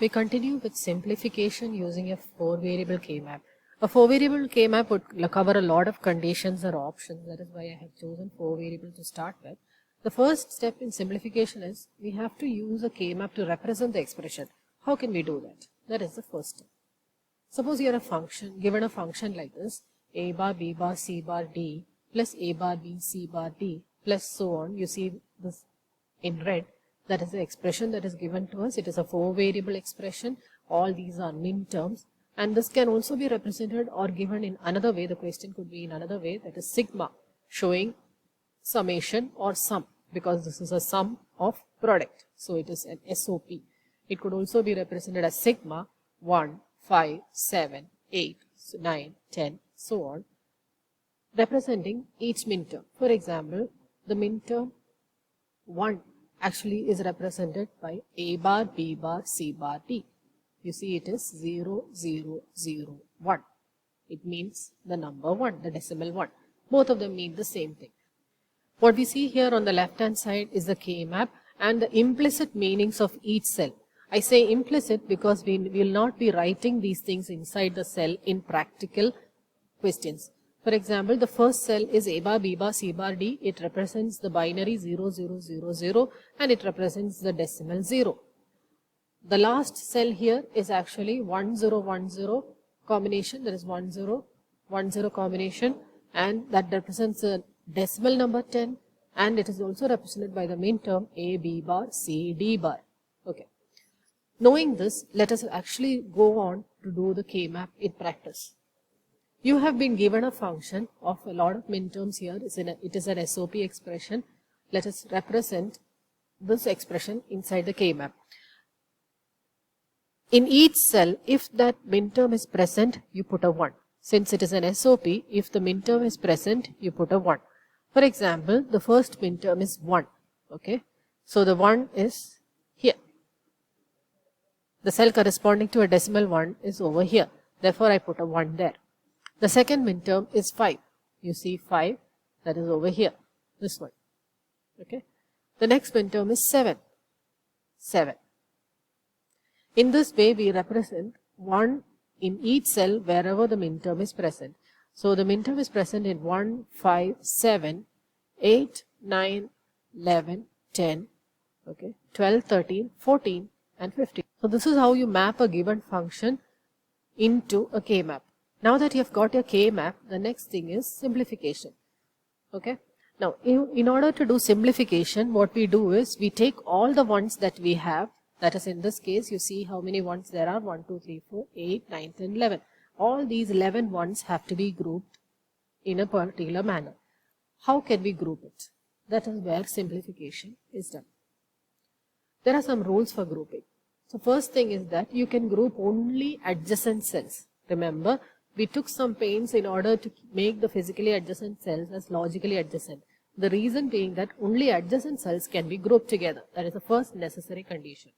We continue with simplification using a 4-variable K-map. A 4-variable K-map would cover a lot of conditions or options. That is why I have chosen 4 variables to start with. The first step in simplification is we have to use a K-map to represent the expression. How can we do that? That is the first step. Suppose you are a function, given a function like this, a bar, b bar, c bar, d plus a bar, b, c bar, d plus so on. You see this in red. That is the expression that is given to us. It is a 4-variable expression. All these are min terms. And this can also be represented or given in another way. The question could be in another way, that is sigma, showing summation or sum, because this is a sum of product. So it is an SOP. It could also be represented as sigma 1, 5, 7, 8, 9, 10, so on, representing each min term. For example, the min term 1 actually is represented by a bar, b bar, c bar, d. You see it is 0, 0, 0, 1. It means the number 1, the decimal 1. Both of them mean the same thing. What we see here on the left hand side is the K-map and the implicit meanings of each cell. I say implicit because we will not be writing these things inside the cell in practical questions. For example, the first cell is a bar, b bar, c bar, d. It represents the binary 0, 0, 0, 0 and it represents the decimal 0. The last cell here is actually 1, 0, 1, 0 combination. There is 1, 0, 1, 0 combination, and that represents a decimal number 10, and it is also represented by the min term a, b bar, c, d bar. Okay. Knowing this, let us actually go on to do the K-map in practice. You have been given a function of a lot of min terms here. It is an SOP expression. Let us represent this expression inside the K-map. In each cell, if that min term is present, you put a 1. Since it is an SOP, if the min term is present, you put a 1. For example, the first min term is 1. Okay. So the 1 is here. The cell corresponding to a decimal 1 is over here. Therefore, I put a 1 there. The second min term is 5. You see 5, that is over here. This one. Okay. The next min term is 7. 7. In this way, we represent 1 in each cell wherever the min term is present. So the min term is present in 1, 5, 7, 8, 9, 11, 10, okay, 12, 13, 14 and 15. So this is how you map a given function into a K-map. Now that you have got your K-map, the next thing is simplification. Okay. Now, in order to do simplification, what we do is we take all the ones that we have. That is, in this case, you see how many ones there are. 1, 2, 3, 4, 8, 9, 10, 11. All these 11 ones have to be grouped in a particular manner. How can we group it? That is where simplification is done. There are some rules for grouping. So first thing is that you can group only adjacent cells. Remember, we took some pains in order to make the physically adjacent cells as logically adjacent. The reason being that only adjacent cells can be grouped together. That is the first necessary condition.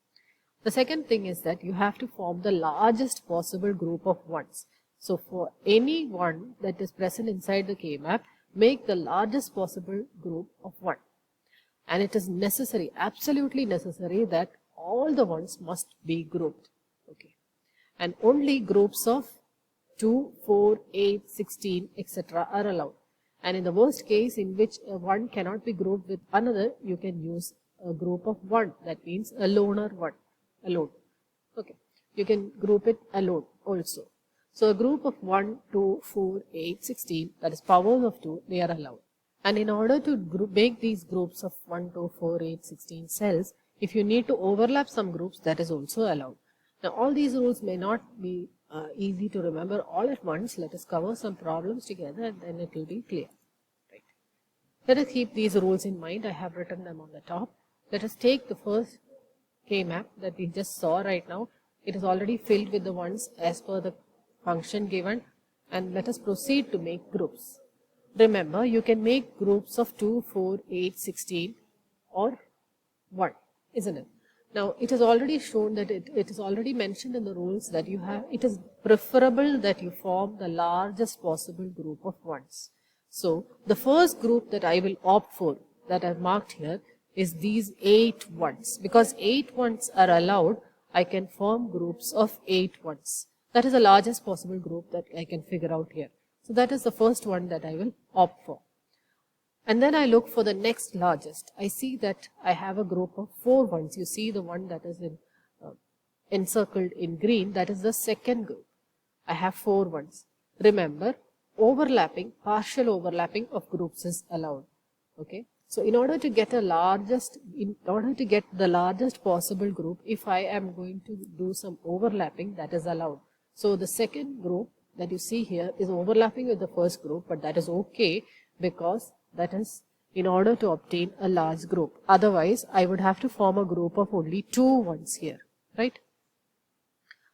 The second thing is that you have to form the largest possible group of ones. So for any one that is present inside the K-map, make the largest possible group of 1. And it is necessary, absolutely necessary, that all the ones must be grouped. Okay. And only groups of 2, 4, 8, 16, etc. are allowed. And in the worst case, in which one cannot be grouped with another, you can use a group of 1. That means a loner 1. Alone. Okay. You can group it alone also. So a group of 1, 2, 4, 8, 16, that is powers of 2, they are allowed. And in order to make these groups of 1, 2, 4, 8, 16 cells, if you need to overlap some groups, that is also allowed. Now all these rules may not be easy to remember all at once. Let us cover some problems together and then it will be clear. Right. Let us keep these rules in mind. I have written them on the top. Let us take the first K-map that we just saw right now. It is already filled with the ones as per the function given, and let us proceed to make groups. Remember, you can make groups of 2, 4, 8, 16 or 1, isn't it? Now, it is already shown that it is already mentioned in the rules that it is preferable that you form the largest possible group of ones. So, the first group that I will opt for, that I have marked here, is these 8 ones. Because 8 ones are allowed, I can form groups of 8 ones. That is the largest possible group that I can figure out here. So that is the first one that I will opt for. And then I look for the next largest. I see that I have a group of 4 ones. You see the one that is encircled in green, that is the second group. I have 4 ones. Remember, overlapping, partial overlapping of groups is allowed. Okay. So in order to get the largest possible group, if I am going to do some overlapping, that is allowed. So the second group that you see here is overlapping with the first group, but that is okay because that is in order to obtain a large group. Otherwise, I would have to form a group of only 2 ones here, right?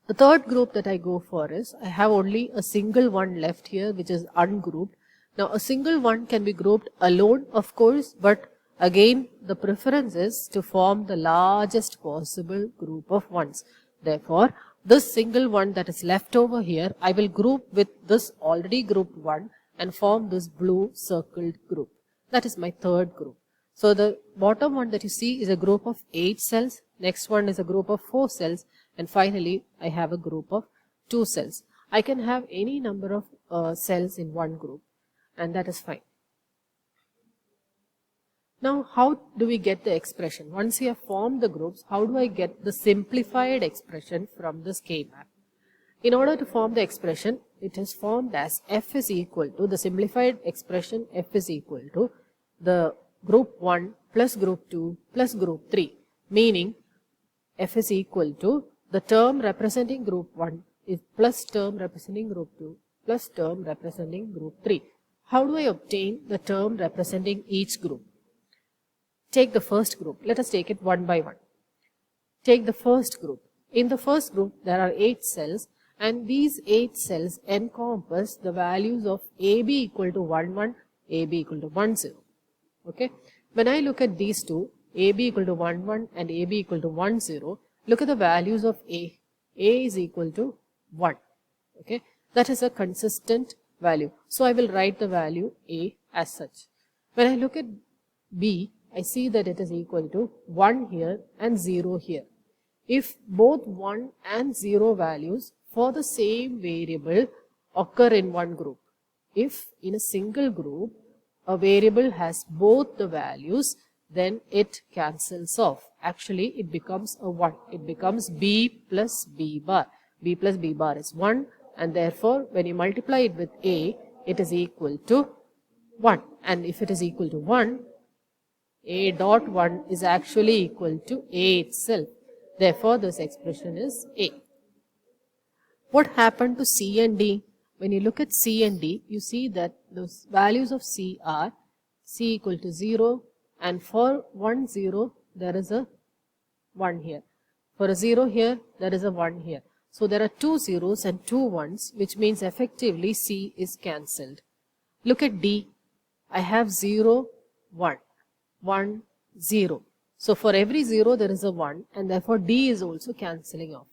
The third group that I go for is, I have only a single one left here, which is ungrouped. Now, a single one can be grouped alone, of course, but again, the preference is to form the largest possible group of ones. Therefore, this single one that is left over here, I will group with this already grouped one and form this blue circled group. That is my third group. So the bottom one that you see is a group of 8 cells. Next one is a group of 4 cells. And finally, I have a group of 2 cells. I can have any number of cells in one group, and that is fine. Now, how do we get the expression? Once we have formed the groups, how do I get the simplified expression from this K-map? In order to form the expression, it is formed as F is equal to, the simplified expression F is equal to the group 1 plus group 2 plus group 3, meaning F is equal to the term representing group 1 is plus term representing group 2 plus term representing group 3. How do I obtain the term representing each group? Take the first group. Let us take it one by one. Take the first group. In the first group, there are 8 cells, and these 8 cells encompass the values of AB equal to 1, 1, AB equal to 1, 0. Okay. When I look at these two, AB equal to 1, 1 and AB equal to 1, 0, look at the values of A. A is equal to 1. Okay. That is a consistent value. So I will write the value A as such. When I look at B, I see that it is equal to 1 here and 0 here. If both 1 and 0 values for the same variable occur in one group, if in a single group a variable has both the values, then it cancels off. Actually, it becomes a 1. It becomes B plus B bar. B plus B bar is 1, and therefore when you multiply it with A, it is equal to 1. And if it is equal to 1, A dot 1 is actually equal to A itself. Therefore, this expression is A. What happened to C and D? When you look at C and D, you see that those values of C are C equal to 0, and for 1, 0, there is a 1 here. For a 0 here, there is a 1 here. So there are 2 zeros and 2 ones, which means effectively C is cancelled. Look at D. I have 0, 1, 1, 0. So for every 0, there is a 1, and therefore D is also cancelling off.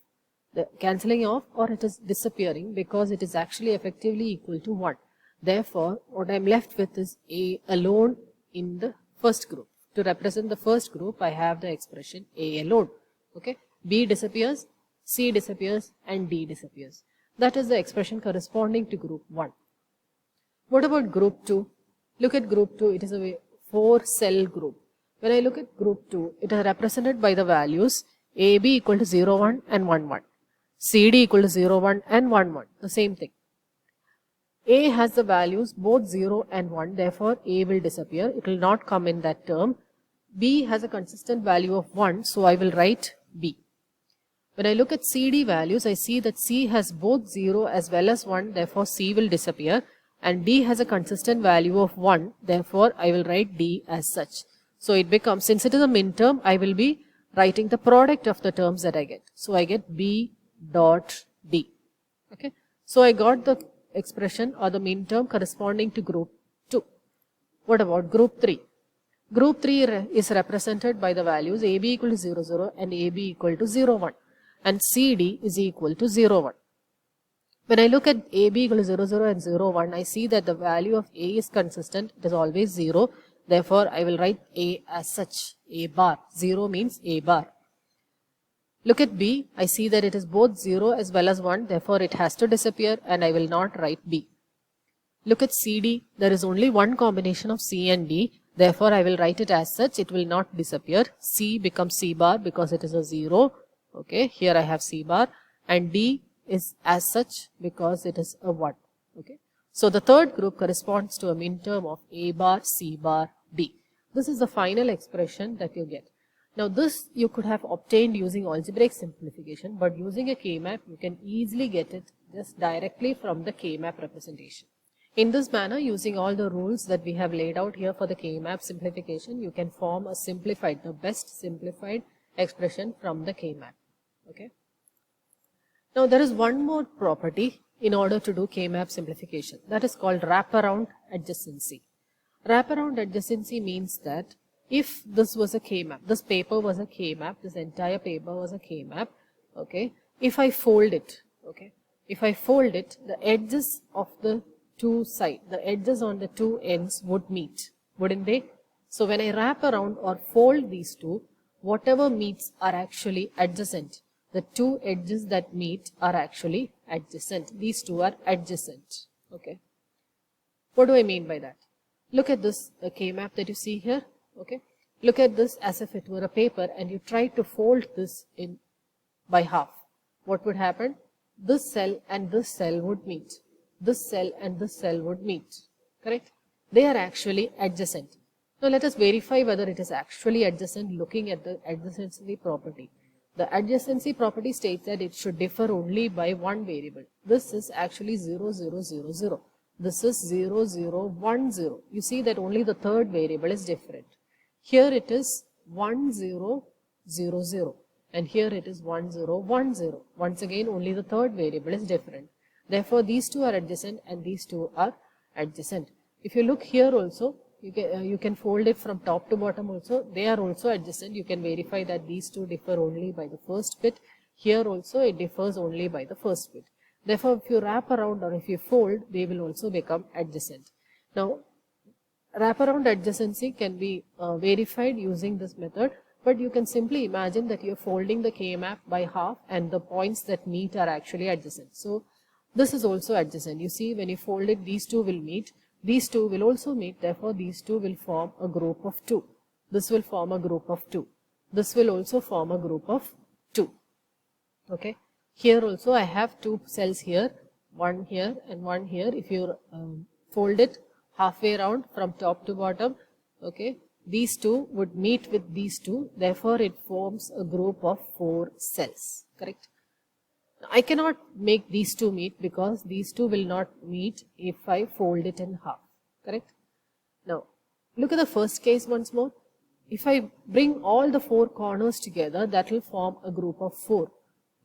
The cancelling off, or it is disappearing, because it is actually effectively equal to 1. Therefore, what I am left with is A alone in the first group. To represent the first group, I have the expression A alone. Okay, B disappears, C disappears, and D disappears. That is the expression corresponding to group 1. What about group 2? Look at group 2. It is a 4-cell group. When I look at group 2, it is represented by the values AB equal to 0, 1 and 1, 1. CD equal to 0, 1 and 1, 1. The same thing. A has the values both 0 and 1. Therefore, A will disappear. It will not come in that term. B has a consistent value of 1. So, I will write B. When I look at CD values, I see that C has both 0 as well as 1. Therefore, C will disappear. And D has a consistent value of 1. Therefore, I will write D as such. So, it becomes, since it is a min term, I will be writing the product of the terms that I get. So, I get B dot D. Okay. So, I got the expression or the min term corresponding to group 2. What about group 3? Group 3 is represented by the values AB equal to 0, 0 and AB equal to 0, 1. And CD is equal to 0, 1. When I look at AB equal to 0, 0 and 0, 1, I see that the value of A is consistent. It is always 0. Therefore, I will write A as such. A bar. 0 means A bar. Look at B. I see that it is both 0 as well as 1. Therefore, it has to disappear and I will not write B. Look at CD. There is only one combination of C and D. Therefore, I will write it as such. It will not disappear. C becomes C bar because it is a 0. Okay. Here I have C bar. And D is as such because it is a 1. Okay. So, the third group corresponds to a minterm of A bar, C bar, D. This is the final expression that you get. Now this you could have obtained using algebraic simplification, but using a K-map you can easily get it just directly from the K-map representation. In this manner, using all the rules that we have laid out here for the K-map simplification, you can form a simplified, the best simplified expression from the K-map. Okay. Now there is one more property in order to do K-map simplification, that is called wraparound adjacency. Wraparound adjacency means that if this was a K-map, this paper was a K-map, this entire paper was a K-map, okay, if I fold it, okay, if I fold it, the edges of the two sides, the edges on the two ends would meet, wouldn't they? So when I wrap around or fold these two, whatever meets are actually adjacent. The two edges that meet are actually adjacent. These two are adjacent, okay. What do I mean by that? Look at this K-map that you see here. Okay, look at this as if it were a paper and you try to fold this in by half. What would happen? This cell and this cell would meet. This cell and this cell would meet. Correct? They are actually adjacent. Now let us verify whether it is actually adjacent looking at the adjacency property. The adjacency property states that it should differ only by one variable. This is actually 0, 0, 0, 0. This is 0, 0, 1, 0. You see that only the third variable is different. Here it is 1, 0, 0, 0 and here it is 1, 0, 1, 0. Once again only the third variable is different. Therefore these two are adjacent and these two are adjacent. If you look here also, you can fold it from top to bottom also. They are also adjacent. You can verify that these two differ only by the first bit. Here also it differs only by the first bit. Therefore if you wrap around or if you fold, they will also become adjacent. Now wraparound adjacency can be verified using this method, but you can simply imagine that you are folding the K-map by half and the points that meet are actually adjacent. So this is also adjacent. You see when you fold it, these two will meet, these two will also meet, therefore these two will form a group of 2. This will form a group of 2. This will also form a group of 2. Okay. Here also I have two cells here, one here and one here. If you fold it halfway around from top to bottom, okay, these two would meet with these two, therefore it forms a group of 4 cells, correct? Now, I cannot make these two meet because these two will not meet if I fold it in half, correct? Now, look at the first case once more. If I bring all the 4 corners together, that will form a group of 4.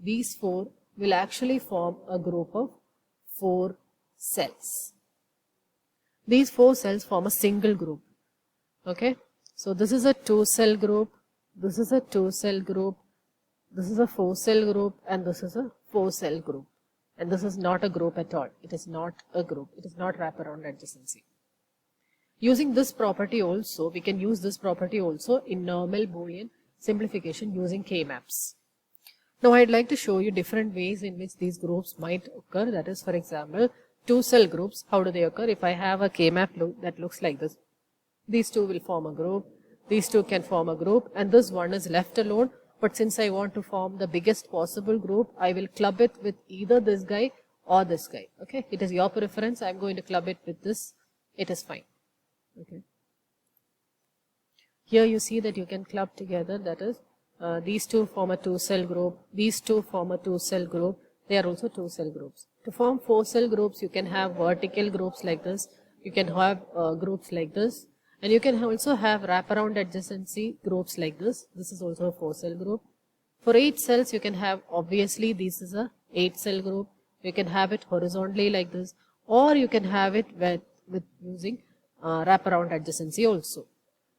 These 4 will actually form a group of 4 cells. These 4 cells form a single group. Okay. So this is a 2-cell group. This is a 2-cell group. This is a 4-cell group. And this is a 4-cell group. And this is not a group at all. It is not a group. It is not wraparound adjacency. Using this property also, we can use this property also in normal Boolean simplification using K-maps. Now I'd like to show you different ways in which these groups might occur. That is, for example, 2-cell groups. How do they occur? If I have a K-map that looks like this, these two will form a group, these two can form a group, and this one is left alone. But since I want to form the biggest possible group, I will club it with either this guy or this guy. Okay, it is your preference. I'm going to club it with this. It is fine. Okay. Here you see that you can club together. That is, these two form a 2-cell group. These two form a 2-cell group. They are also 2-cell groups. To form 4-cell groups, you can have vertical groups like this. You can have groups like this. And you can also have wraparound adjacency groups like this. This is also a 4-cell group. For 8 cells, you can have, obviously, this is a 8-cell group. You can have it horizontally like this. Or you can have it with using wraparound adjacency also.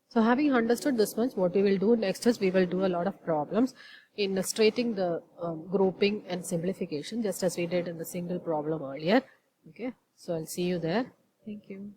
So having understood this much, what we will do next is we will do a lot of problems in illustrating the grouping and simplification, just as we did in the single problem earlier. Okay, so I'll see you there. Thank you.